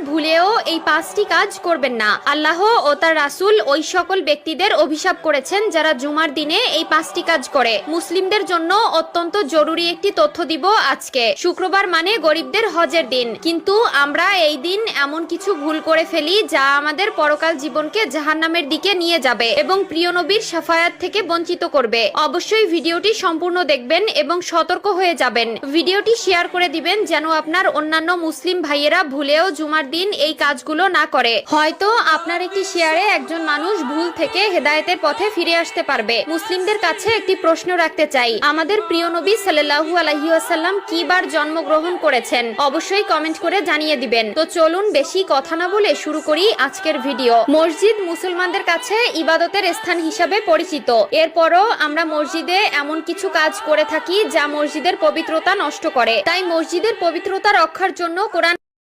ভুলেও এই 5টি কাজ করবেন না। আল্লাহ ও তার রাসূল ওই সকল ব্যক্তিদের অভিশাপ করেছেন যারা জুমার দিনে এই 5টি কাজ করে। মুসলিমদের জন্য অত্যন্ত জরুরি একটি তথ্য দিব আজকে। শুক্রবার মানে গরিবদের হজের দিন, কিন্তু আমরা এই দিন এমন কিছু ভুল করে ফেলি যা আমাদের পরকাল জীবনকে জাহান্নামের দিকে নিয়ে যাবে এবং প্রিয় নবীর শাফায়াত থেকে বঞ্চিত করবে। অবশ্যই ভিডিওটি সম্পূর্ণ দেখবেন এবং সতর্ক হয়ে যাবেন। ভিডিওটি শেয়ার করে দিবেন যেন আপনার অন্যান্য মুসলিম ভাইয়েরা ভুলেও জুমার দিন এই কাজগুলো না করে। হয়তো আপনার একটি শেয়ারে একজন মানুষ ভুল থেকে হেদায়েতের পথে ফিরে আসতে পারবে। মুসলিমদের কাছে একটি প্রশ্ন রাখতে চাই, আমাদের প্রিয় নবী সাল্লাল্লাহু আলাইহি ওয়াসাল্লাম কি বার জন্মগ্রহণ করেছেন? অবশ্যই কমেন্ট করে জানিয়ে দিবেন। তো চলুন বেশি কথা না বলে শুরু করি আজকের ভিডিও। মসজিদ মুসলমানদের কাছে ইবাদতের স্থান হিসাবে পরিচিত। এরপরও আমরা মসজিদে এমন কিছু কাজ করে থাকি যা মসজিদের পবিত্রতা নষ্ট করে। তাই মসজিদের পবিত্রতা রক্ষার জন্য কোরআন